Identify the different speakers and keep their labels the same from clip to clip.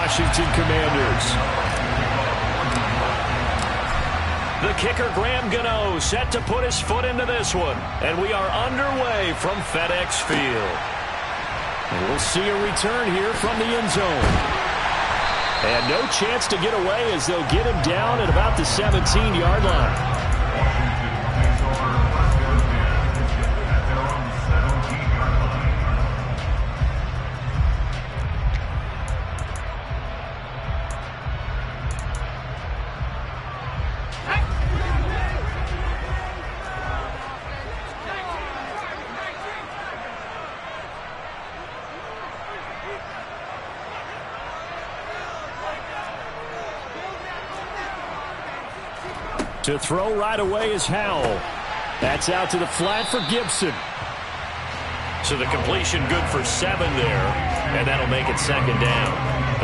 Speaker 1: Washington Commanders. The kicker, Graham Gano, set to put his foot into this one. And we are underway from FedEx Field. And we'll see a return here from the end zone. And no chance to get away as they'll get him down at about the 17-yard line. To throw right away is Howell. That's out to the flat for Gibson. So the completion good for 7 there, and that'll make it second down.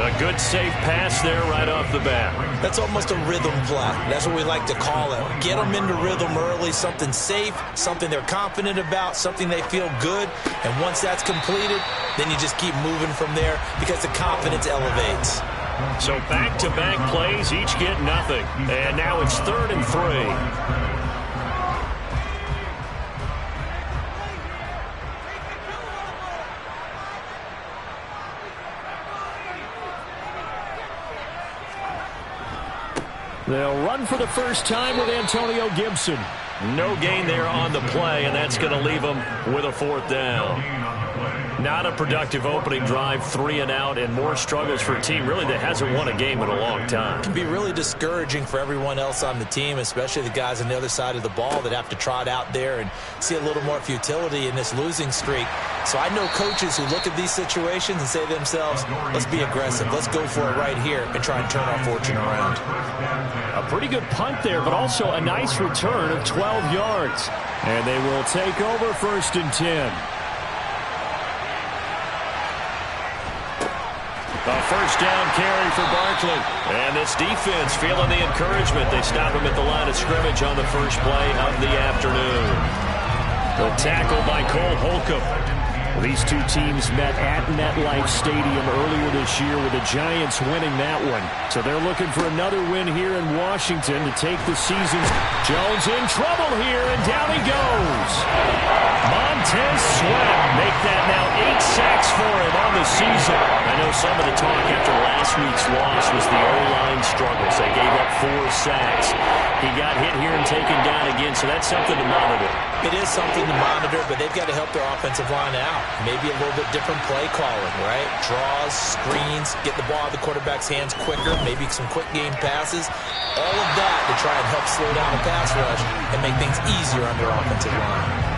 Speaker 1: A good safe pass there right off the bat.
Speaker 2: That's almost a rhythm play. That's what we like to call it. Get them into rhythm early, something safe, something they're confident about, something they feel good. And once that's completed, then you just keep moving from there because the confidence elevates.
Speaker 1: So back-to-back plays, each get nothing. And now it's 3rd and 3. They'll run for the first time with Antonio Gibson. No gain there on the play, and that's going to leave them with a 4th down. Not a productive opening drive, 3 and out, and more struggles for a team really that hasn't won a game in a long time.
Speaker 2: It can be really discouraging for everyone else on the team, especially the guys on the other side of the ball that have to trot out there and see a little more futility in this losing streak. So I know coaches who look at these situations and say to themselves, let's be aggressive, let's go for it right here and try and turn our fortune around.
Speaker 1: A pretty good punt there, but also a nice return of 12 yards. And they will take over 1st and 10. A first down carry for Barkley. And this defense feeling the encouragement. They stop him at the line of scrimmage on the first play of the afternoon. The tackle by Cole Holcomb. These two teams met at MetLife Stadium earlier this year with the Giants winning that one. So they're looking for another win here in Washington to take the season. Jones in trouble here, and down he goes. Montez Sweat make that now 8 sacks for him on the season. I know some of the talk after last week's loss was the O-line struggles. They gave up 4 sacks. He got hit here and taken down again, so that's something to monitor.
Speaker 2: It is something to monitor, but they've got to help their offensive line out. Maybe a little bit different play calling, right? Draws, screens, get the ball out of the quarterback's hands quicker, maybe some quick game passes. All of that to try and help slow down the pass rush and make things easier on their offensive line.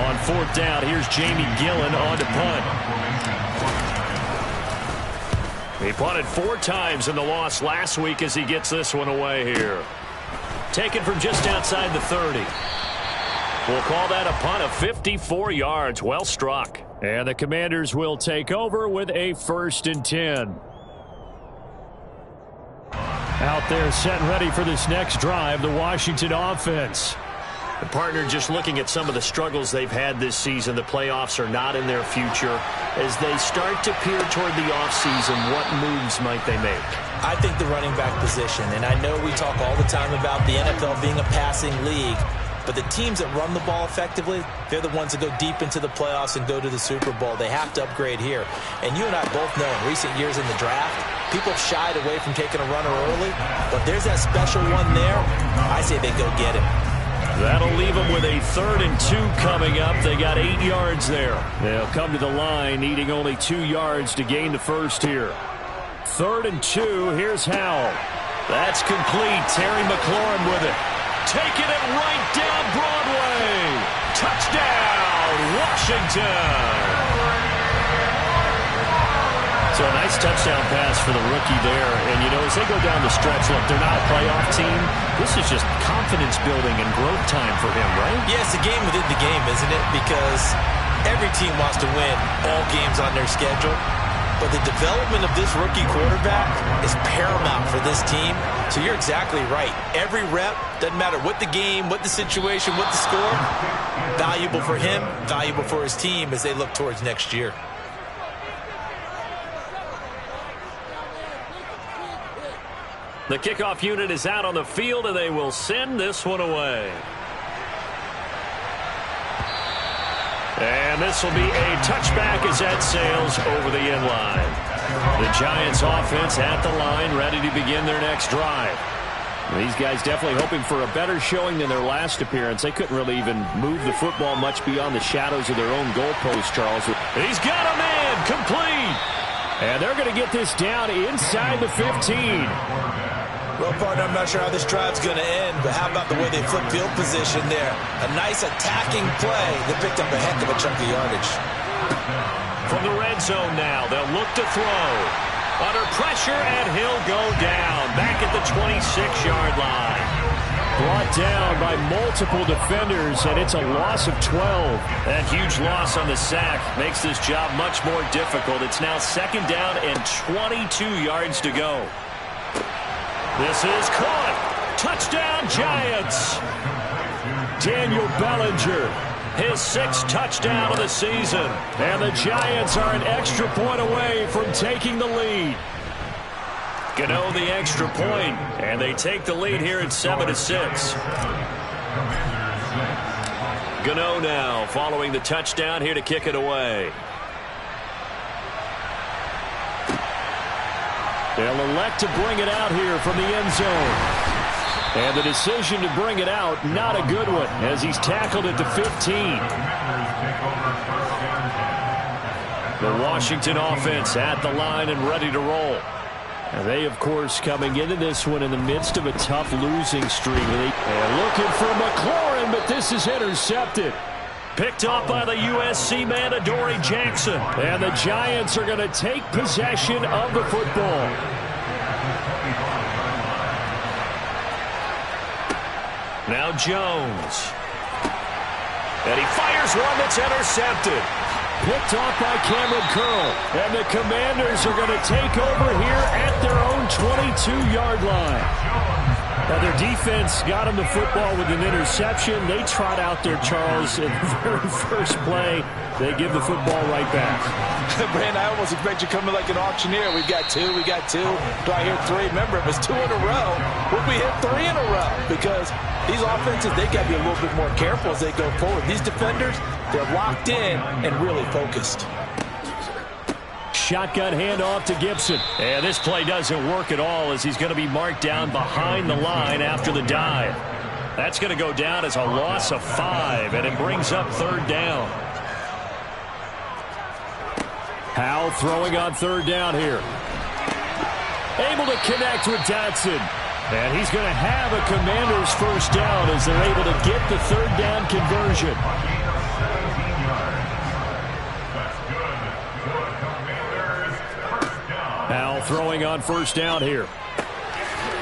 Speaker 1: On 4th down, here's Jamie Gillen on to punt. He punted 4 times in the loss last week as he gets this one away here. Taken from just outside the 30. We'll call that a punt of 54 yards. Well struck. And the Commanders will take over with a 1st and 10. Out there set and ready for this next drive, the Washington offense. The partner just looking at some of the struggles they've had this season. The playoffs are not in their future. As they start to peer toward the offseason, what moves might they make?
Speaker 2: I think the running back position, and I know we talk all the time about the NFL being a passing league, but the teams that run the ball effectively, they're the ones that go deep into the playoffs and go to the Super Bowl. They have to upgrade here. And you and I both know in recent years in the draft, people have shied away from taking a runner early, but there's that special one there. I say they go get him.
Speaker 1: That'll leave them with a 3rd and 2 coming up. They got 8 yards there. They'll come to the line, needing only 2 yards to gain the first here. 3rd and 2, here's Howell. That's complete. Terry McLaurin with it. Taking it right down Broadway. Touchdown, Washington. So a nice touchdown pass for the rookie there. And, you know, as they go down the stretch, look, they're not a playoff team. This is just confidence building and growth time for him, right?
Speaker 2: Yeah, it's a game within the game, isn't it? Because every team wants to win all games on their schedule. But the development of this rookie quarterback is paramount for this team. So you're exactly right. Every rep, doesn't matter what the game, what the situation, what the score, valuable for him, valuable for his team as they look towards next year.
Speaker 1: The kickoff unit is out on the field, and they will send this one away. And this will be a touchback as that sails over the end line. The Giants offense at the line, ready to begin their next drive. These guys definitely hoping for a better showing than their last appearance. They couldn't really even move the football much beyond the shadows of their own goalpost, Charles. He's got a man, complete. And they're going to get this down inside the 15.
Speaker 2: Well, partner, I'm not sure how this drive's going to end, but how about the way they flip field position there? A nice attacking play that picked up a heck of a chunk of yardage.
Speaker 1: From the red zone now, they'll look to throw. Under pressure, and he'll go down back at the 26-yard line.
Speaker 3: Brought down by multiple defenders, and it's a loss of 12.
Speaker 1: That huge loss on the sack makes this job much more difficult. It's now second down and 22 yards to go. This is caught. Touchdown, Giants.
Speaker 3: Daniel Bellinger,
Speaker 1: his 6th touchdown of the season.
Speaker 3: And the Giants are an extra point away from taking the lead.
Speaker 1: Gano the extra point, and they take the lead here at 7-6. Gano now following the touchdown here to kick it away.
Speaker 3: They'll elect to bring it out here from the end zone. And the decision to bring it out, not a good one, as he's tackled at the 15.
Speaker 1: The Washington offense at the line and ready to roll.
Speaker 3: And they, of course, coming into this one in the midst of a tough losing streak. And looking for McLaurin, but this is intercepted.
Speaker 1: Picked off by the USC man, Adoree Jackson.
Speaker 3: And the Giants are going to take possession of the football.
Speaker 1: Now Jones. And he fires one that's intercepted.
Speaker 3: Picked off by Cameron Curl. And the Commanders are going to take over here at their own 22-yard line. Now their defense got him the football with an interception. They trot out there, Charles, in the very first play. They give the football right back.
Speaker 2: Brand, I almost expect you coming like an auctioneer. We got two. Do I hear 3? Remember, it was 2 in a row. Will we hit 3 in a row? Because these offenses, they got to be a little bit more careful as they go forward. These defenders, they're locked in and really focused.
Speaker 3: Shotgun handoff to Gibson.
Speaker 1: And this play doesn't work at all as he's going to be marked down behind the line after the dive. That's going to go down as a loss of 5, and it brings up 3rd down.
Speaker 3: Howell throwing on 3rd down here. Able to connect with Dotson. And he's going to have a Commander's first down as they're able to get the 3rd down conversion. Howell throwing on 1st down here.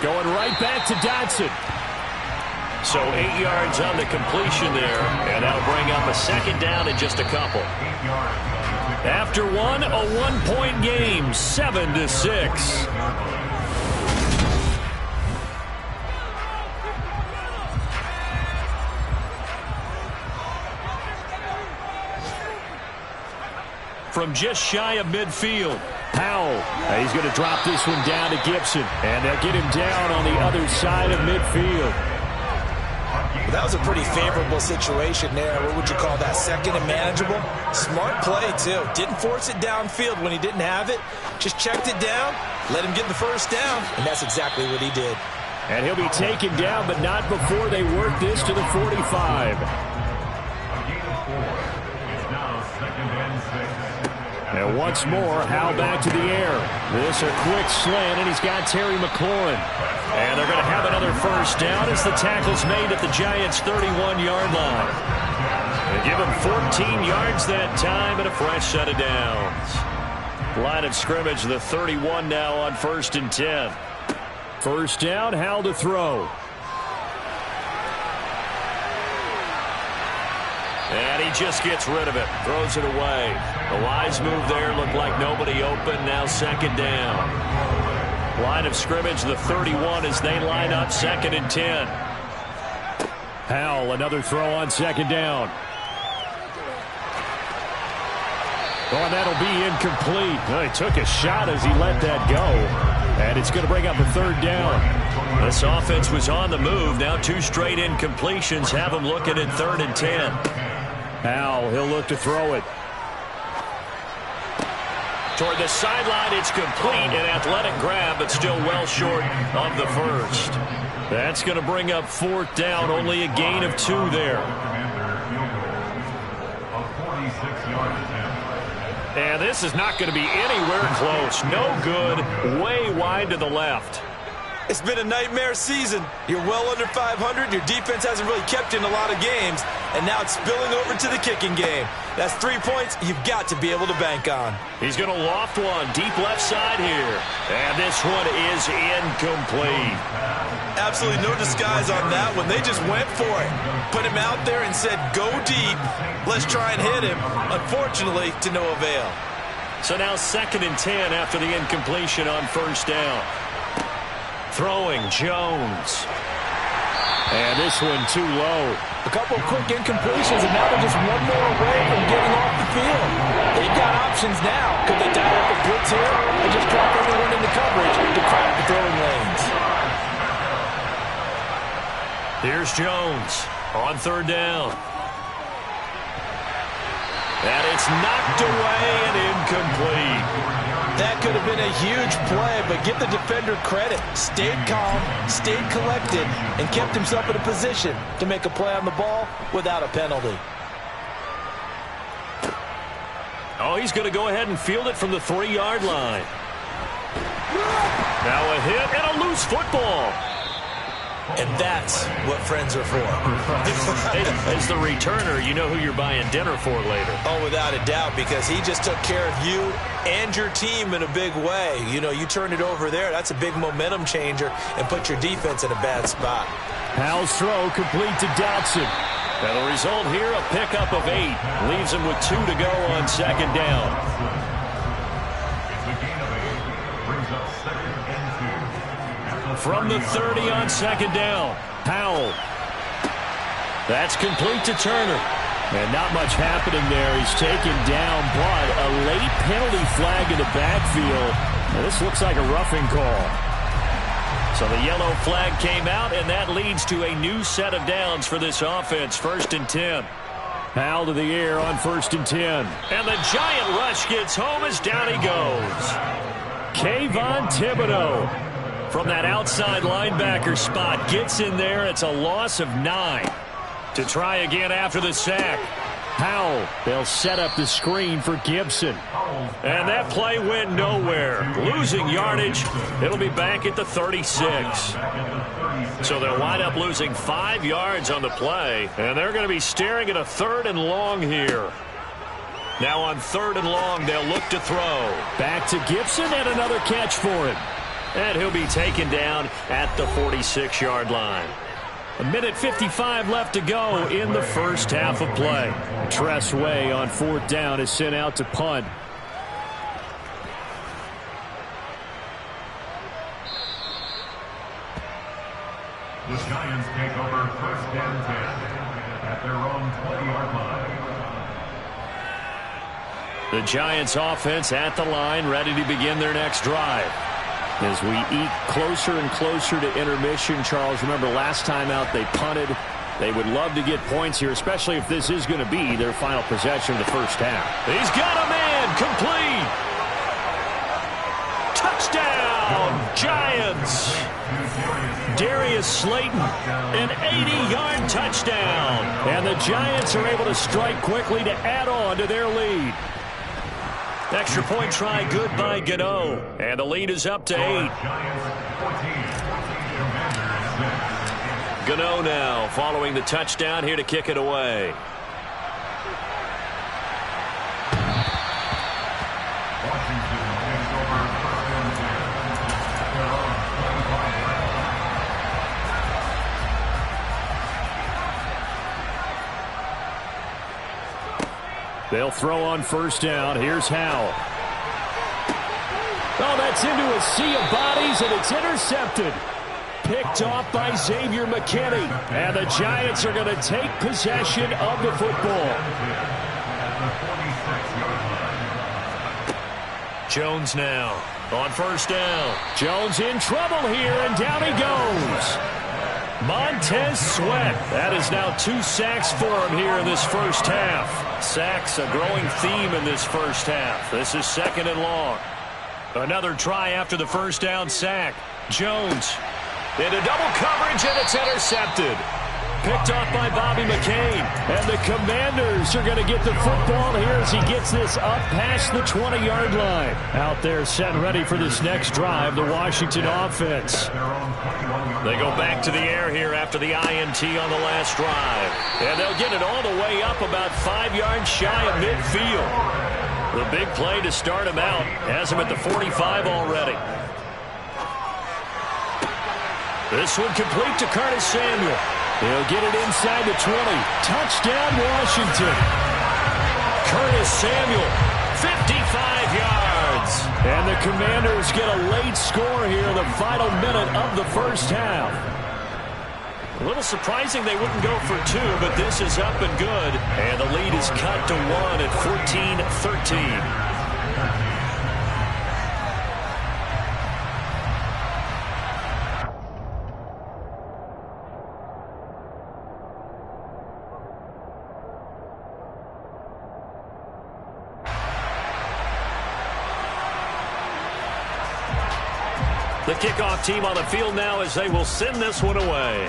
Speaker 3: Going right back to Dotson.
Speaker 1: So 8 yards on the completion there, and that'll bring up a 2nd down in just a couple.
Speaker 3: After one, a 1-point game, 7-6.
Speaker 1: From just shy of midfield.
Speaker 3: Howell, he's going to drop this one down to Gibson, and they'll get him down on the other side of midfield.
Speaker 2: Well, that was a pretty favorable situation there. What would you call that? 2nd and manageable? Smart play, too. Didn't force it downfield when he didn't have it. Just checked it down, let him get the 1st down, and that's exactly what he did.
Speaker 3: And he'll be taken down, but not before they work this to the 45. And once more, Howell back to the air. This a quick slant, and he's got Terry McLaurin.
Speaker 1: And they're going to have another 1st down as the tackle's made at the Giants' 31-yard line. They give him 14 yards that time and a fresh set of downs. Line of scrimmage, the 31 now on 1st and 10.
Speaker 3: 1st down, Howell to throw.
Speaker 1: And he just gets rid of it, throws it away. The wise move there, looked like nobody open, now 2nd down. Line of scrimmage, the 31 as they line up 2nd and 10.
Speaker 3: Howell, another throw on 2nd down. Oh, and that'll be incomplete. Well, he took a shot as he let that go. And it's going to bring up a third down.
Speaker 1: This offense was on the move. Now 2 straight incompletions have them looking at 3rd and 10.
Speaker 3: Now he'll look to throw it.
Speaker 1: Toward the sideline, it's complete. An athletic grab, but still well short of the first. That's going to bring up 4th down. Only a gain of 2 there. And this is not going to be anywhere close. No good. Way wide to the left.
Speaker 2: It's been a nightmare season. You're well under 500. Your defense hasn't really kept you in a lot of games. And now it's spilling over to the kicking game. That's 3 points you've got to be able to bank on.
Speaker 1: He's going to loft one deep left side here. And this one is incomplete.
Speaker 2: Absolutely no disguise on that one. They just went for it. Put him out there and said, go deep. Let's try and hit him. Unfortunately, to no avail.
Speaker 1: So now 2nd and 10 after the incompletion on 1st down. Throwing Jones.
Speaker 3: And this one too low.
Speaker 2: A couple of quick incompletions, and now they're just one more away from getting off the field. They've got options now. Could they dial up a blitz here and just drop everyone into coverage to crack the throwing lanes?
Speaker 1: Here's Jones on 3rd down. And it's knocked away and incomplete.
Speaker 2: That could have been a huge play, but give the defender credit. Stayed calm, stayed collected, and kept himself in a position to make a play on the ball without a penalty.
Speaker 1: Oh, he's going to go ahead and field it from the 3-yard line. Now a hit and a loose football.
Speaker 2: And that's what friends are for.
Speaker 1: As the returner, you know who you're buying dinner for later.
Speaker 2: Oh, without a doubt, because he just took care of you and your team in a big way. You know, you turned it over there. That's a big momentum changer and put your defense in a bad spot.
Speaker 3: Powell's throw complete to Dotson.
Speaker 1: And the result here, a pickup of 8. Leaves him with 2 to go on 2nd down. From the 30 on 2nd down, Powell. That's complete to Turner.
Speaker 3: And not much happening there. He's taken down, but a late penalty flag in the backfield. And this looks like a roughing call.
Speaker 1: So the yellow flag came out, and that leads to a new set of downs for this offense. 1st and 10.
Speaker 3: Powell to the air on 1st and 10.
Speaker 1: And the giant rush gets home as down he goes.
Speaker 3: Kayvon Thibodeau.
Speaker 1: From that outside linebacker spot, gets in there. It's a loss of 9. To try again after the sack.
Speaker 3: Powell, they'll set up the screen for Gibson.
Speaker 1: And that play went nowhere. Losing yardage. It'll be back at the 36. So they'll wind up losing 5 yards on the play. And they're going to be staring at a 3rd and long here. Now on 3rd and long, they'll look to throw.
Speaker 3: Back to Gibson and another catch for him.
Speaker 1: And he'll be taken down at the 46-yard line.
Speaker 3: 1:55 left to go in the first half of play. Tress Way on 4th down is sent out to punt.
Speaker 4: The Giants take over 1st and 10 at their own 20-yard line.
Speaker 1: The Giants offense at the line, ready to begin their next drive.
Speaker 3: As we eat closer and closer to intermission, Charles, remember last time out they punted. They would love to get points here, especially if this is going to be their final possession of the first half.
Speaker 1: He's got a man, complete. Touchdown, Giants. Darius Slayton, an 80-yard touchdown.
Speaker 3: And the Giants are able to strike quickly to add on to their lead.
Speaker 1: Extra point try good by Gano. And the lead is up to 8. Gano now following the touchdown here to kick it away.
Speaker 3: They'll throw on 1st down. Here's Howell. Oh, that's into a sea of bodies, and it's intercepted. Picked off by Xavier McKinney. And the Giants are going to take possession of the football.
Speaker 1: Jones now on first down.
Speaker 3: Jones in trouble here, and down he goes. Montez Sweat. That is now 2 sacks for him here in this first half. Sacks, a growing theme in this first half. This is 2nd and long. Another try after the first down sack. Jones into double coverage, and it's intercepted. Picked off by Bobby McCain. And the Commanders are going to get the football here as he gets this up past the 20-yard line. Out there set and ready for this next drive, the Washington offense.
Speaker 1: They go back to the air here after the INT on the last drive. And they'll get it all the way up about 5 yards shy of midfield. The big play to start him out has him at the 45 already. This one complete to Curtis Samuel. He'll get it inside the 20. Touchdown, Washington. Curtis Samuel, 55 yards. And the Commanders get a late score here in the final minute of the first half. A little surprising they wouldn't go for 2, but this is up and good. And the lead is cut to 1 at 14-13. The kickoff team on the field now as they will send this one away.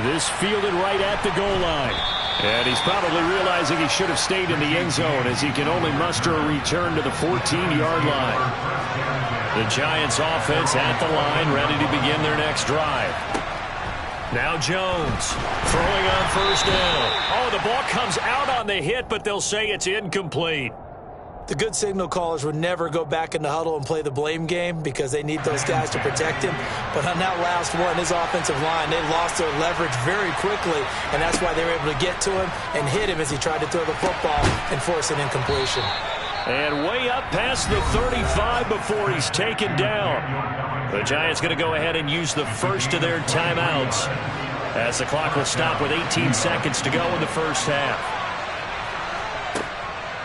Speaker 3: This fielded right at the goal line. And he's probably realizing he should have stayed in the end zone as he can only muster a return to the 14-yard line. The Giants offense at the line, ready to begin their next drive. Now Jones throwing on first down. Oh, the ball comes out on the hit, but they'll say it's incomplete.
Speaker 2: The good signal callers would never go back in the huddle and play the blame game because they need those guys to protect him. But on that last one, his offensive line, they lost their leverage very quickly, and that's why they were able to get to him and hit him as he tried to throw the football and force an incompletion.
Speaker 3: And way up past the 35 before he's taken down. The Giants going to go ahead and use the first of their timeouts as the clock will stop with 18 seconds to go in the first half.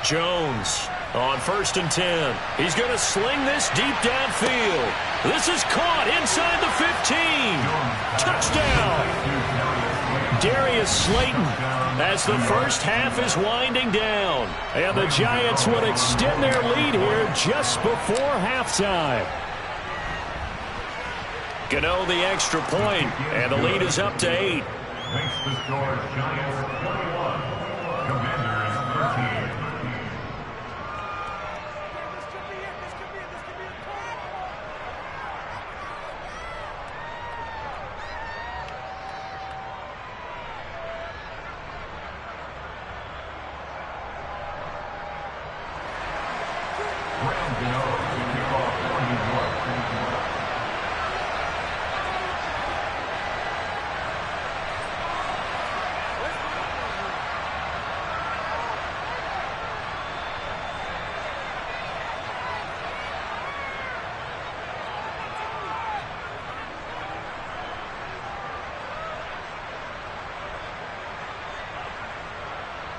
Speaker 3: Jones on 1st and 10. He's going to sling this deep downfield. This is caught inside the 15. Touchdown. Darius Slayton as the first half is winding down. And the Giants would extend their lead here just before halftime. Gano the extra point, and the lead is up to 8.
Speaker 4: Makes the score Giants 21, Commanders 13.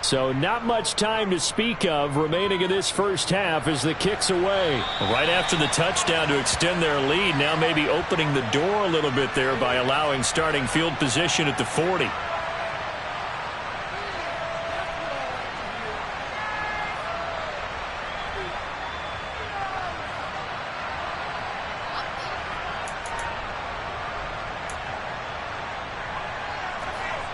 Speaker 3: So not much time to speak of remaining in this first half as the kick's away.
Speaker 1: Right after the touchdown to extend their lead, now maybe opening the door a little bit there by allowing starting field position at the 40.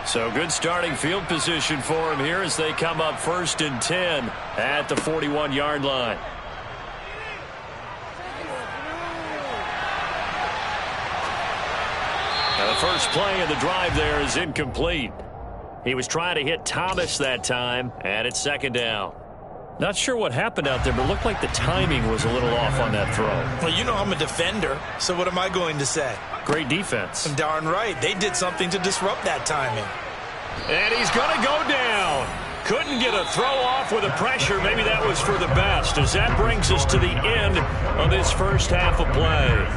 Speaker 1: So good starting field position for him here as they come up 1st and 10 at the 41-yard line. Now the first play of the drive there is incomplete. He was trying to hit Thomas that time, and it's 2nd down. Not sure what happened out there, but it looked like the timing was a little off on that throw.
Speaker 2: Well, you know I'm a defender, so what am I going to say?
Speaker 1: Great defense.
Speaker 2: Darn right. They did something to disrupt that timing.
Speaker 1: And he's going to go down. Couldn't get a throw off with the pressure. Maybe that was for the best, as that brings us to the end of this first half of play.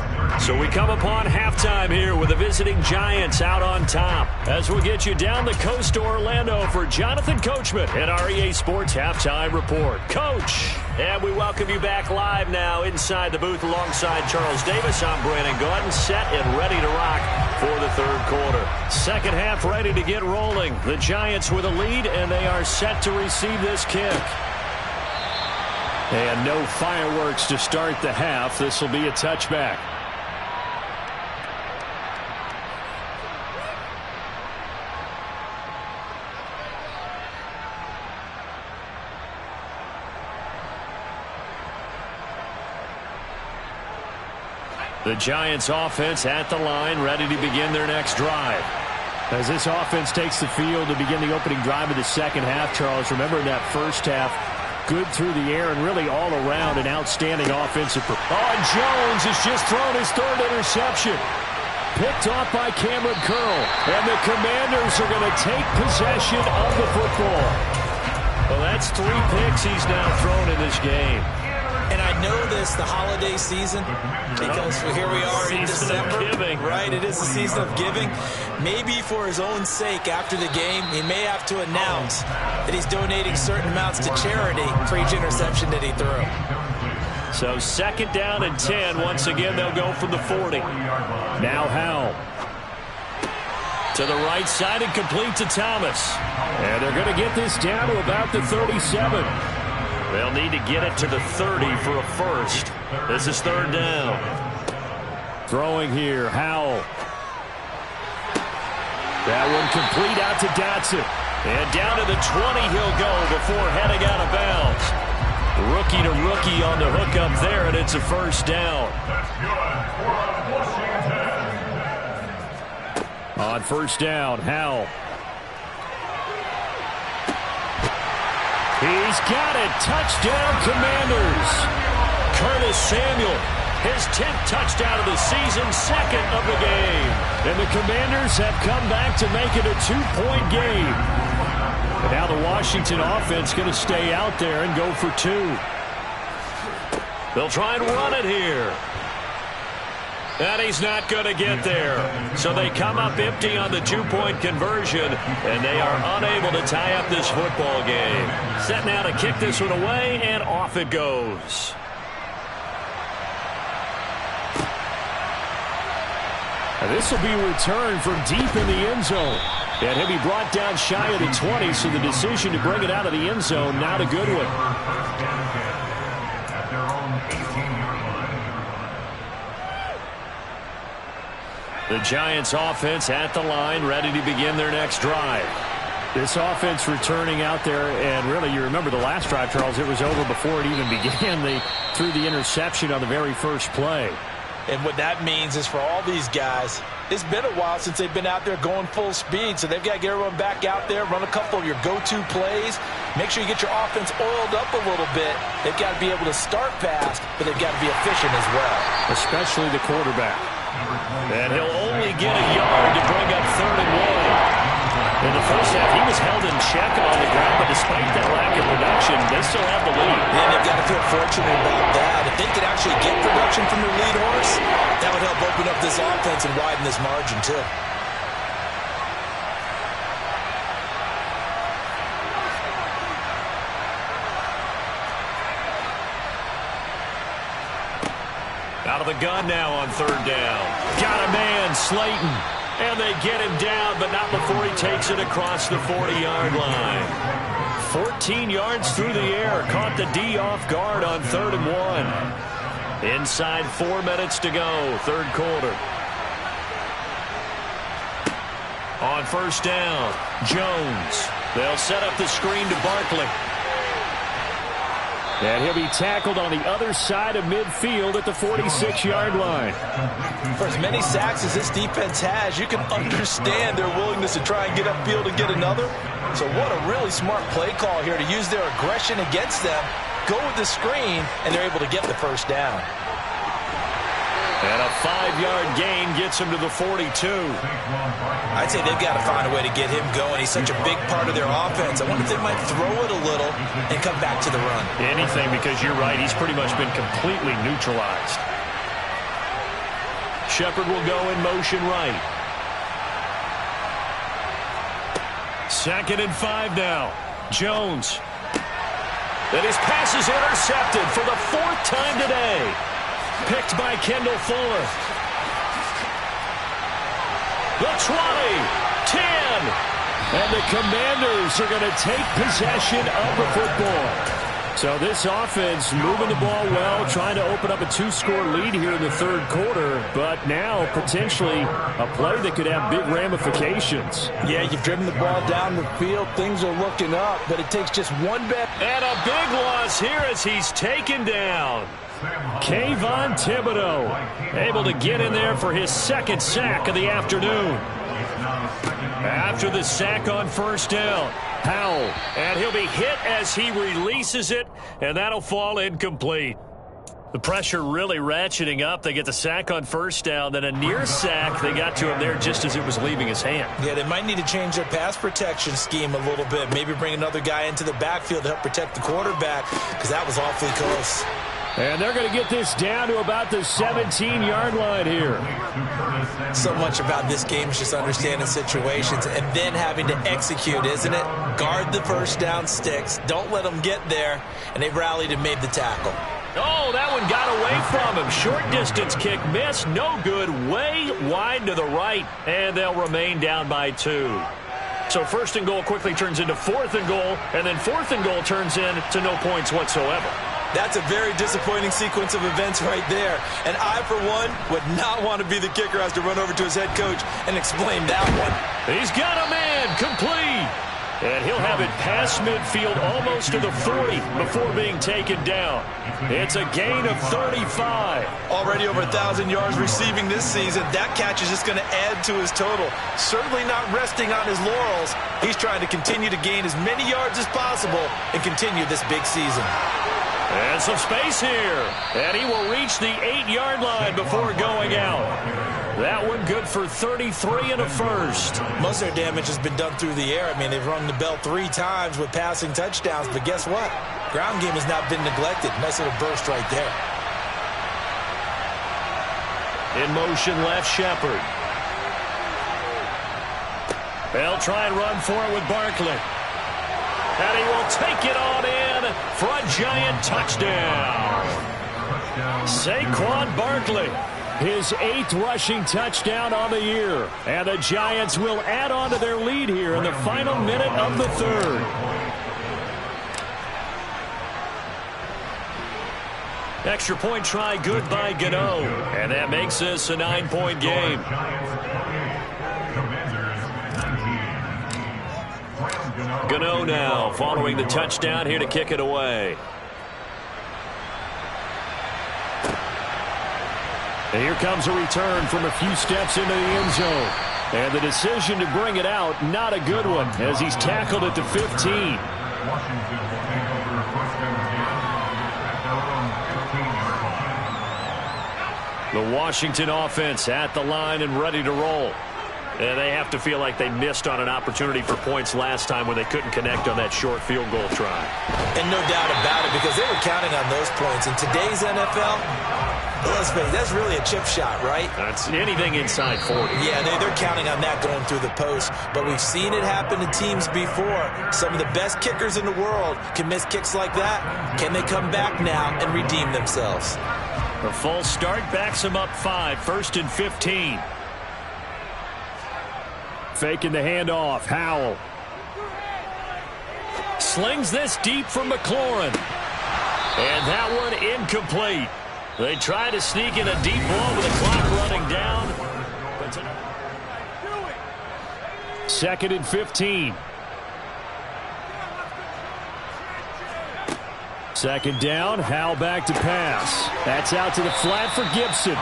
Speaker 1: So we come upon halftime here with the visiting Giants out on top. As we'll get you down the coast to Orlando for Jonathan Coachman at our EA Sports Halftime Report. Coach, and we welcome you back live now inside the booth alongside Charles Davis. I'm Brandon Gordon, set and ready to rock for the third quarter. Second half ready to get rolling. The Giants with a lead, and they are set to receive this kick.
Speaker 3: And no fireworks to start the half. This will be a touchback.
Speaker 1: The Giants offense at the line, ready to begin their next drive.
Speaker 3: As this offense takes the field to begin the opening drive of the second half, Charles, remember in that first half, good through the air and really all around an outstanding offensive performance. Oh, and Jones has just thrown his third interception. Picked off by Cameron Curl. And the Commanders are going to take possession of the football.
Speaker 1: Well, that's 3 picks he's now thrown in this game.
Speaker 2: And I know this, the holiday season, because here we are in December. Right, it is the season of giving. Maybe for his own sake, after the game, he may have to announce that he's donating certain amounts to charity for each interception that he threw.
Speaker 1: So second down and 10. Once again, they'll go from the 40.
Speaker 3: Now Howell.
Speaker 1: To the right side and complete to Thomas.
Speaker 3: And they're going to get this down to about the 37.
Speaker 1: They'll need to get it to the 30 for a first. This is third down.
Speaker 3: Throwing here, Howell. That one complete out to Dotson.
Speaker 1: And down to the 20 he'll go before heading out of bounds. Rookie to rookie on the hook up there, and it's a first down.
Speaker 3: On first down, Howell. He's got it. Touchdown, Commanders.
Speaker 1: Curtis Samuel, his 10th touchdown of the season, second of the game.
Speaker 3: And the Commanders have come back to make it a 2-point game. And now the Washington offense going to stay out there and go for 2.
Speaker 1: They'll try and run it here. And he's not going to get there. So they come up empty on the 2-point conversion, and they are unable to tie up this football game. Set now to kick this one away, and off it goes.
Speaker 3: And this will be returned from deep in the end zone. And he'll be brought down shy of the 20, so the decision to bring it out of the end zone, not a good one.
Speaker 4: At their own 18-yard line.
Speaker 1: The Giants offense at the line, ready to begin their next drive.
Speaker 3: This offense returning out there, and really, you remember the last drive, Charles, it was over before it even began. They threw the interception on the very first play.
Speaker 2: And what that means is for all these guys, it's been a while since they've been out there going full speed, so they've got to get everyone back out there, run a couple of your go-to plays, make sure you get your offense oiled up a little bit. They've got to be able to start fast, but they've got to be efficient as well.
Speaker 3: Especially the quarterback.
Speaker 1: And he'll only get a yard to bring up third and 1. In the first half, he was held in check on the ground, but despite that lack of production, they still have the lead.
Speaker 2: And they've got to feel fortunate about that. If they could actually get production from their lead horse, that would help open up this offense and widen this margin, too.
Speaker 1: Out of the gun now on third down. Got a man, Slayton. And they get him down, but not before he takes it across the 40-yard line. 14 yards through the air. Caught the D off guard on third and 1. Inside 4 minutes to go, third quarter. On first down, Jones. They'll set up the screen to Barkley.
Speaker 3: And he'll be tackled on the other side of midfield at the 46-yard line.
Speaker 2: For as many sacks as this defense has, you can understand their willingness to try and get upfield and get another. So what a really smart play call here to use their aggression against them, go with the screen, and they're able to get the first down.
Speaker 1: And a 5-yard gain gets him to the 42.
Speaker 2: I'd say they've got to find a way to get him going. He's such a big part of their offense. I wonder if they might throw it a little and come back to the run.
Speaker 1: Anything, because you're right. He's pretty much been completely neutralized. Shepard will go in motion right. 2nd and 5 now. Jones. And his pass is intercepted for the 4th time today. Picked by Kendall Fuller. The 20, 10. And the Commanders are going to take possession of the football. So this offense moving the ball well, trying to open up a 2-score lead here in the 3rd quarter, but now potentially a play that could have big ramifications.
Speaker 5: Yeah, you've driven the ball down the field. Things are looking up, but it takes just one bad.
Speaker 1: And a big loss here as he's taken down. Kayvon Thibodeau able to get in there for his 2nd sack of the afternoon. After the sack on 1st down, Howell, and he'll be hit as he releases it, and that'll fall incomplete. The pressure really ratcheting up. They get the sack on 1st down, then a near sack. They got to him there just as it was leaving his hand.
Speaker 2: Yeah, they might need to change their pass protection scheme a little bit. Maybe bring another guy into the backfield to help protect the quarterback, because that was awfully close.
Speaker 3: And they're going to get this down to about the 17-yard line here.
Speaker 2: So much about this game is just understanding situations and then having to execute, isn't it? Guard the 1st down sticks. Don't let them get there. And they rallied and made the tackle.
Speaker 1: Oh, that one got away from him. Short distance kick missed. No good. Way wide to the right. And they'll remain down by 2. So 1st and goal quickly turns into 4th and goal. And then 4th and goal turns into no points whatsoever.
Speaker 2: That's a very disappointing sequence of events right there. And I, for one, would not want to be the kicker who has to run over to his head coach and explain that one.
Speaker 1: He's got a man complete. And he'll have it past midfield almost to the 40 before being taken down. It's a gain of 35.
Speaker 2: Already over 1,000 yards receiving this season. That catch is just going to add to his total. Certainly not resting on his laurels. He's trying to continue to gain as many yards as possible and continue this big season.
Speaker 1: And some space here. And he will reach the 8-yard line before going out. That one good for 33 and a 1st.
Speaker 2: Most of their damage has been done through the air. I mean, they've rung the bell 3 times with passing touchdowns. But guess what? Ground game has not been neglected. Nice little burst right there.
Speaker 1: In motion left, Shepard. They'll try and run for it with Barkley. And he will take it on in for a giant touchdown. Saquon Barkley, his 8th rushing touchdown on the year. And the Giants will add on to their lead here in the final minute of the 3rd. Extra point try good by Gano. And that makes this a 9-point game. Gano now following the touchdown here to kick it away. And here comes a return from a few steps into the end zone. And the decision to bring it out, not a good one, as he's tackled at the 15.
Speaker 4: Washington will take over 1st and 10 at their own 15-yard line.
Speaker 1: The Washington offense at the line and ready to roll. And they have to feel like they missed on an opportunity for points last time when they couldn't connect on that short field goal try.
Speaker 2: And no doubt about it, because they were counting on those points. In today's NFL, let's face it, that's really a chip shot, right?
Speaker 1: That's anything inside 40.
Speaker 2: Yeah, they're counting on that going through the post. But we've seen it happen to teams before. Some of the best kickers in the world can miss kicks like that. Can they come back now and redeem themselves?
Speaker 1: The false start backs him up 5, 1st and 15. Faking the handoff, Howell. Slings this deep from McLaurin. And that one incomplete. They try to sneak in a deep ball with the clock running down. 2nd and 15. 2nd down, Howell back to pass. That's out to the flat for Gibson.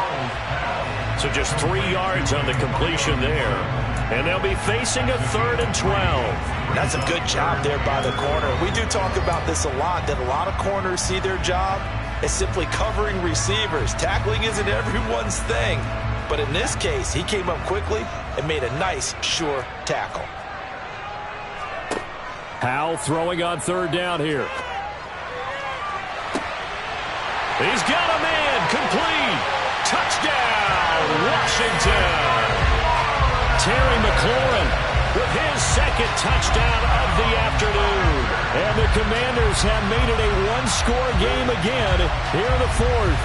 Speaker 1: So just 3 yards on the completion there. And they'll be facing a 3rd and 12.
Speaker 2: That's a good job there by the corner. We do talk about this a lot, that a lot of corners see their job is simply covering receivers. Tackling isn't everyone's thing. But in this case, he came up quickly and made a nice, sure tackle.
Speaker 3: Howell throwing on third down here.
Speaker 1: He's got a man. Complete. Touchdown, Washington. Terry McLaurin with his second touchdown of the afternoon. And the Commanders have made it a one-score game again here in the fourth.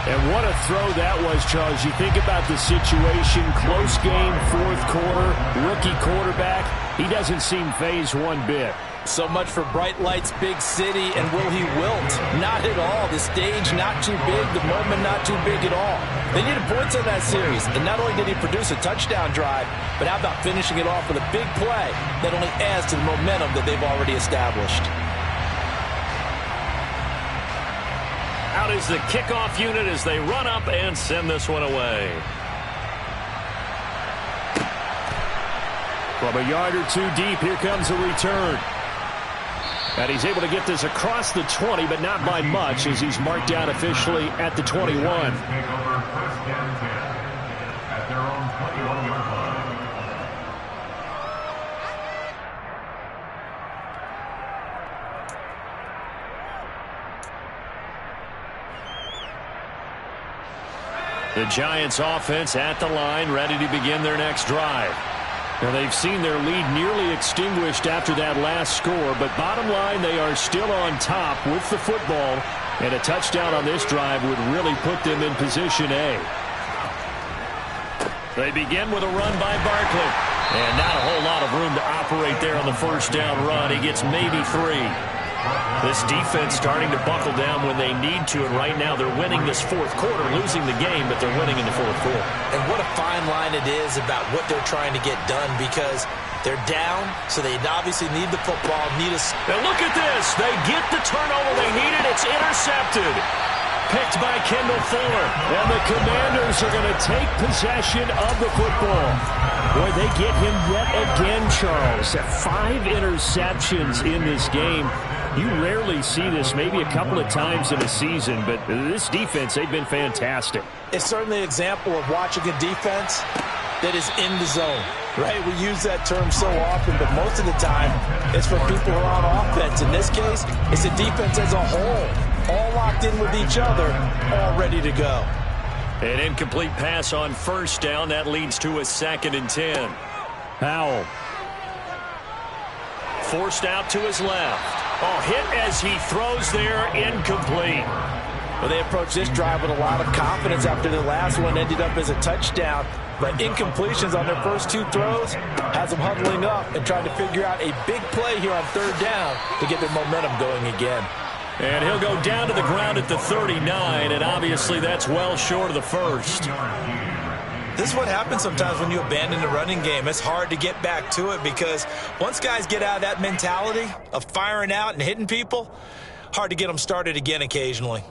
Speaker 3: And what a throw that was, Charles. You think about the situation, close game, fourth quarter, rookie quarterback. He doesn't seem fazed one bit.
Speaker 2: So much for bright lights, big city, and will he wilt? Not at all. The stage not too big, the moment not too big at all. They needed points in that series, and not only did he produce a touchdown drive, but how about finishing it off with a big play that only adds to the momentum that they've already established.
Speaker 1: Out is the kickoff unit as they run up and send this one away.
Speaker 3: From a yard or two deep, here comes a return. And he's able to get this across the 20, but not by much, as he's marked down officially at the 21.
Speaker 4: Take over first and 10 at their own 21-yard line.
Speaker 1: The Giants offense at the line, ready to begin their next drive. Now, they've seen their lead nearly extinguished after that last score, but bottom line, they are still on top with the football, and a touchdown on this drive would really put them in position A. They begin with a run by Barkley, and not a whole lot of room to operate there on the first down run. He gets maybe 3. This defense starting to buckle down when they need to, and right now they're winning this fourth quarter, losing the game, but they're winning in the fourth quarter.
Speaker 2: And what a fine line it is about what they're trying to get done, because they're down, so they obviously need the football,
Speaker 1: Now look at this. They get the turnover they needed. It's intercepted. Picked by Kendall Fuller.
Speaker 3: And the Commanders are going to take possession of the football. Boy, they get him yet again, Charles. 5 interceptions in this game. You rarely see this, maybe a couple of times in a season, but this defense, they've been fantastic.
Speaker 2: It's certainly an example of watching a defense that is in the zone, right? We use that term so often, but most of the time, it's for people who are on offense. In this case, it's a defense as a whole, all locked in with each other, all ready to go.
Speaker 1: An incomplete pass on first down. That leads to a 2nd and 10.
Speaker 3: Howell.
Speaker 1: Forced out to his left. Oh, hit as he throws there, incomplete.
Speaker 2: Well, they approached this drive with a lot of confidence after the last one ended up as a touchdown. But incompletions on their first 2 throws has them huddling up and trying to figure out a big play here on third down to get their momentum going again.
Speaker 1: And he'll go down to the ground at the 39, and obviously that's well short of the first.
Speaker 2: This is what happens sometimes when you abandon the running game. It's hard to get back to it because once guys get out of that mentality of firing out and hitting people, hard to get them started again occasionally.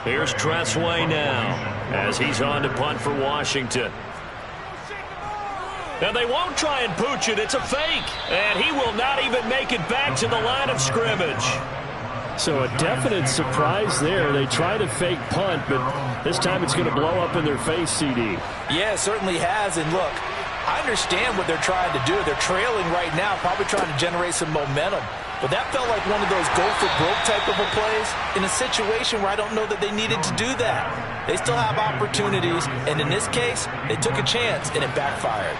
Speaker 1: Here's Tressway now as he's on to punt for Washington. And they won't try and pooch it. It's a fake. And he will not even make it back to the line of scrimmage.
Speaker 3: So a definite surprise there. They try to fake punt, but this time it's going to blow up in their face, CD.
Speaker 2: Yeah, it certainly has. And look, I understand what they're trying to do. They're trailing right now, probably trying to generate some momentum. But that felt like one of those go-for-broke type of a plays in a situation where I don't know that they needed to do that. They still have opportunities, and in this case, they took a chance, and it backfired.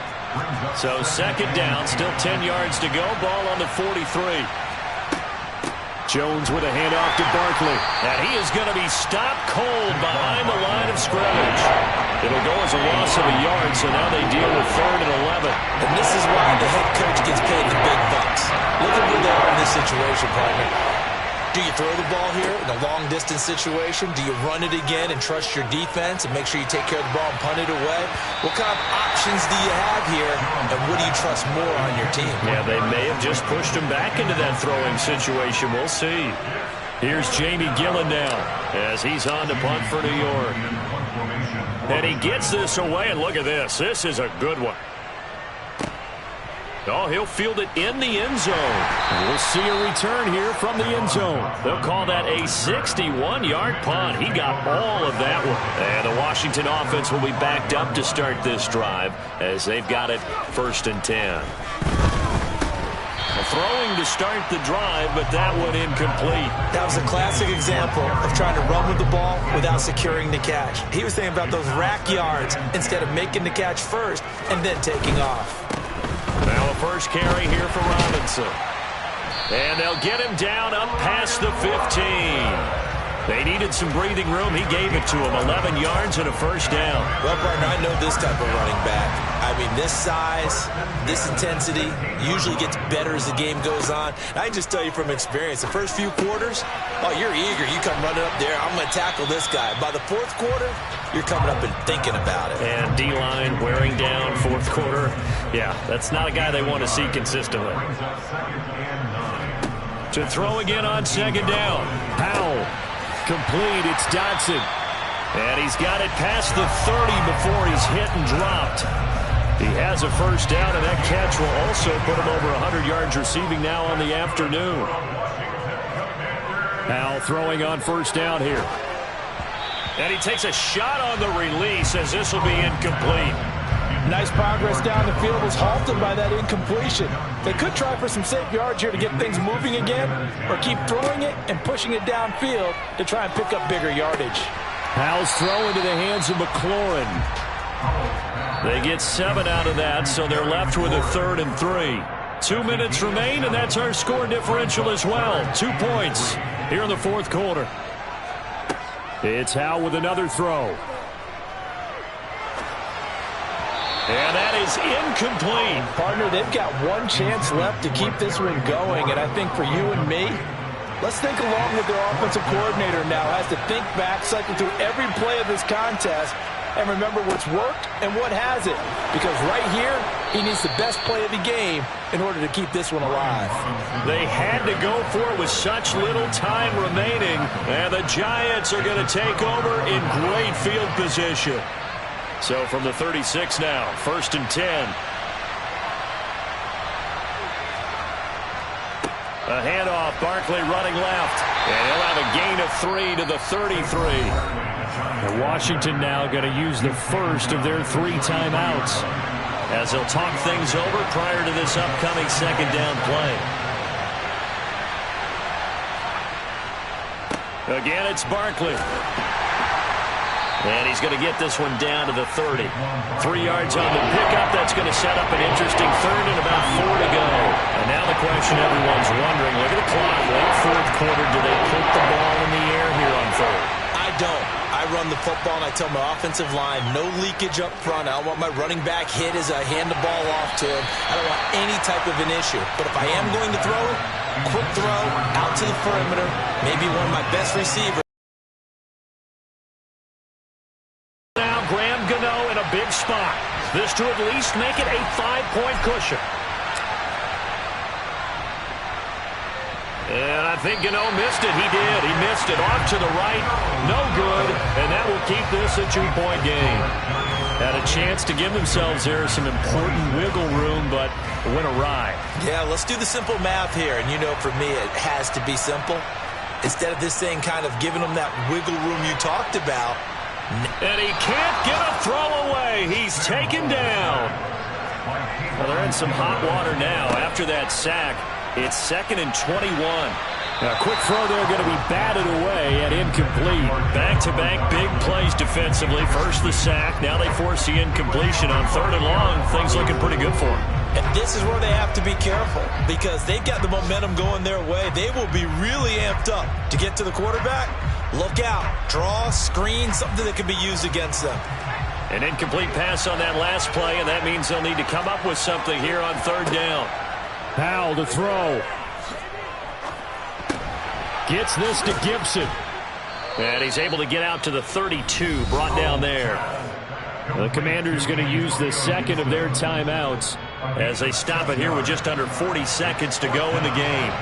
Speaker 1: So 2nd down, still 10 yards to go. Ball on the 43.
Speaker 3: Jones with a handoff to Barkley.
Speaker 1: And he is going to be stopped cold behind the line of scrimmage. It'll go as a loss of a yard, so now they deal with 3rd and 11.
Speaker 2: And this is why the head coach gets paid the big bucks. Look at where they are in this situation, partner. Do you throw the ball here in a long-distance situation? Do you run it again and trust your defense and make sure you take care of the ball and punt it away? What kind of options do you have here, and what do you trust more on your team?
Speaker 1: Yeah, they may have just pushed him back into that throwing situation. We'll see. Here's Jamie Gillen now as he's on to punt for New York. And he gets this away, and look at this. This is a good one. Oh, he'll field it in the end zone.
Speaker 3: We'll see a return here from the end zone.
Speaker 1: They'll call that a 61-yard punt. He got all of that one. And the Washington offense will be backed up to start this drive as they've got it 1st and 10. Throwing to start the drive, but that one incomplete.
Speaker 2: That was a classic example of trying to run with the ball without securing the catch. He was thinking about those rack yards instead of making the catch first and then taking off.
Speaker 1: Now a first carry here for Robinson. And they'll get him down up past the 15. They needed some breathing room. He gave it to him. 11 yards and a first down.
Speaker 2: Well, partner, I know this type of running back. I mean, this size, this intensity usually gets better as the game goes on. And I just tell you from experience, the first few quarters, oh, you're eager. You come running up there. I'm going to tackle this guy. By the 4th quarter, you're coming up and thinking about it.
Speaker 1: And D-line wearing down 4th quarter. Yeah, that's not a guy they want to see consistently. To throw again on 2nd down.
Speaker 3: Powell. Complete. It's Dotson.
Speaker 1: And he's got it past the 30 before he's hit and dropped. He has a first down, and that catch will also put him over 100 yards receiving now on the afternoon.
Speaker 3: Powell throwing on 1st down here.
Speaker 1: And he takes a shot on the release as this will be incomplete.
Speaker 5: Nice progress down the field was halted by that incompletion. They could try for some safe yards here to get things moving again, or keep throwing it and pushing it downfield to try and pick up bigger yardage.
Speaker 3: Powell's throw into the hands of McLaurin.
Speaker 1: They get 7 out of that, so they're left with a 3rd and 3. 2 minutes remain, and that's our score differential as well. 2 points here in the 4th quarter.
Speaker 3: It's Howell with another throw.
Speaker 1: And that is incomplete.
Speaker 5: Partner, they've got one chance left to keep this one going, and I think for you and me, let's think along with their offensive coordinator now. Has to think back, cycle through every play of this contest, and remember what's worked and what hasn't. Because right here, he needs the best play of the game in order to keep this one alive.
Speaker 1: They had to go for it with such little time remaining, and the Giants are going to take over in great field position. So from the 36 now, 1st and 10. A handoff, Barkley running left. And he'll have a gain of 3 to the 33.
Speaker 3: And Washington now going to use the first of their 3 timeouts,
Speaker 1: as they'll talk things over prior to this upcoming 2nd down play. Again, it's Barkley. And he's going to get this one down to the 30. 3 yards on the pickup. That's going to set up an interesting 3rd and about 4 to go. And now the question everyone's wondering, look at the clock. Late 4th quarter, do they put the ball in the air here on 3rd?
Speaker 2: I don't. I run the football, and I tell my offensive line, no leakage up front. I don't want my running back hit as I hand the ball off to him. I don't want any type of an issue. But if I am going to throw it, quick throw, out to the perimeter, maybe one of my best receivers.
Speaker 1: Big spot. This to at least make it a 5-point cushion. And I think Gano missed it. He did. He missed it off to the right. No good. And that will keep this a 2-point game. Had a chance to give themselves there some important wiggle room, but it went awry.
Speaker 2: Yeah, let's do the simple math here. And you know, for me, it has to be simple. Instead of this thing kind of giving them that wiggle room you talked about.
Speaker 1: And he can't get a throw away. He's taken down. Well, they're in some hot water now after that sack. It's 2nd and 21.
Speaker 3: A quick throw there going to be batted away and incomplete.
Speaker 1: Back-to-back big plays defensively. First the sack. Now they force the incompletion on 3rd and long. Things looking pretty good for them.
Speaker 2: And this is where they have to be careful because they've got the momentum going their way. They will be really amped up to get to the quarterback. Look out. Draw, screen, something that can be used against them.
Speaker 1: An incomplete pass on that last play, and that means they'll need to come up with something here on 3rd down.
Speaker 3: Powell to throw. Gets this to Gibson.
Speaker 1: And he's able to get out to the 32, brought down there.
Speaker 3: The Commanders going to use the 2nd of their timeouts
Speaker 1: as they stop it here with just under 40 seconds to go in the game.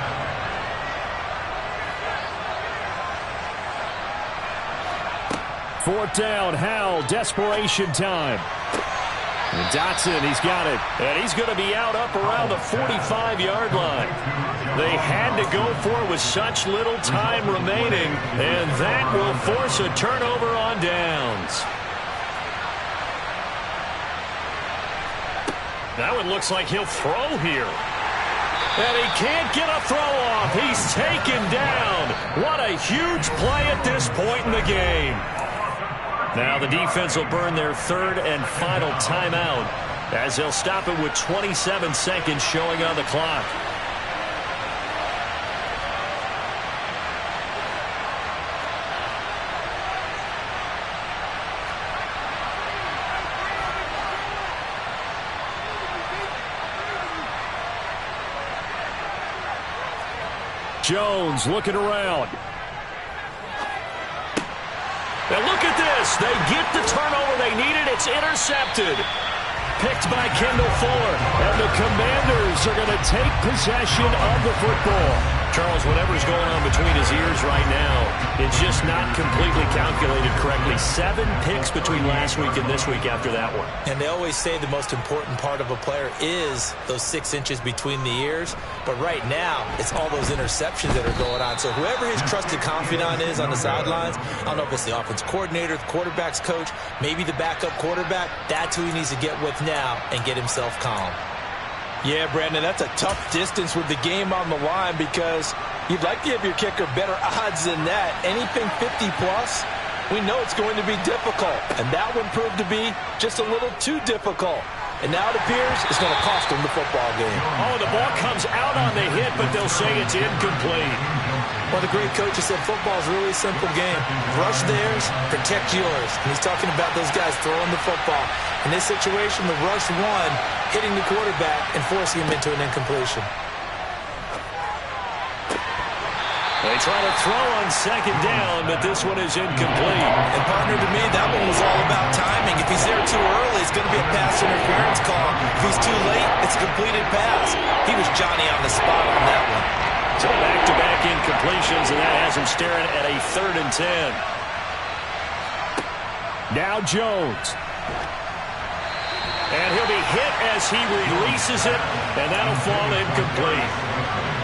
Speaker 3: Fourth down, Howell, desperation time. And Dotson, he's got it.
Speaker 1: And he's going to be out up around the 45-yard line. They had to go for it with such little time remaining, and that will force a turnover on downs. That one looks like he'll throw here. And he can't get a throw off. He's taken down. What a huge play at this point in the game. Now the defense will burn their third and final timeout as they'll stop it with 27 seconds showing on the clock.
Speaker 3: Jones looking around.
Speaker 1: Now look at this. They get the turnover they needed. It's intercepted. Picked by Kendall Fuller.
Speaker 3: And the Commanders are going to take possession of the football.
Speaker 1: Charles, whatever's going on between his ears right now, it's just not completely calculated correctly. 7 picks between last week and this week after that one.
Speaker 2: And they always say the most important part of a player is those 6 inches between the ears. But right now, it's all those interceptions that are going on. So whoever his trusted confidant is on the sidelines, I don't know if it's the offense coordinator, the quarterback's coach, maybe the backup quarterback, that's who he needs to get with now and get himself calm.
Speaker 5: Yeah, Brandon, that's a tough distance with the game on the line because you'd like to give your kicker better odds than that. Anything 50-plus, we know it's going to be difficult. And that one proved to be just a little too difficult. And now it appears it's going to cost them the football game.
Speaker 1: Oh, the ball comes out on the hit, but they'll say it's incomplete.
Speaker 2: Well, the great coach has said football's really a simple game. Rush theirs, protect yours. And he's talking about those guys throwing the football. In this situation, the rush one, hitting the quarterback and forcing him into an incompletion.
Speaker 1: They try to throw on second down, but this one is incomplete.
Speaker 2: And partner, to me, that one was all about timing. If he's there too early, it's going to be a pass interference call. If he's too late, it's a completed pass. He was Johnny on the spot on that one.
Speaker 1: So back-to-back incompletions, and that has him staring at a 3rd and 10.
Speaker 3: Now Jones.
Speaker 1: And he'll be hit as he releases it, and that'll fall incomplete.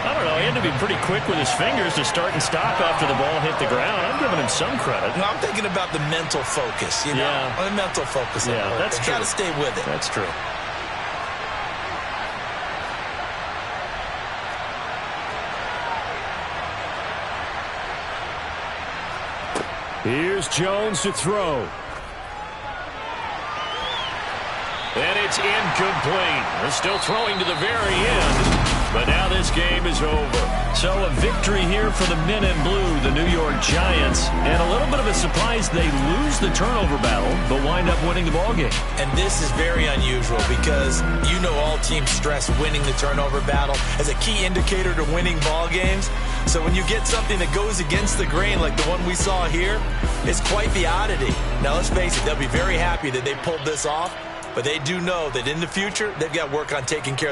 Speaker 1: I don't know, he had to be pretty quick with his fingers to start and stop after the ball hit the ground. I'm giving him some credit.
Speaker 2: No, I'm thinking about the mental focus, you know?
Speaker 1: Yeah.
Speaker 2: The mental focus.
Speaker 1: Yeah, that's true.
Speaker 2: Got to stay with it.
Speaker 1: That's true.
Speaker 3: Here's Jones to throw.
Speaker 1: And it's incomplete. They're still throwing to the very end. But now this game is over. So a victory here for the men in blue, the New York Giants. And a little bit of a surprise, they lose the turnover battle, but wind up winning the ballgame.
Speaker 2: And this is very unusual because you know all teams stress winning the turnover battle as a key indicator to winning ball games. So when you get something that goes against the grain like the one we saw here, it's quite the oddity. Now let's face it, they'll be very happy that they pulled this off, but they do know that in the future, they've got work on taking care of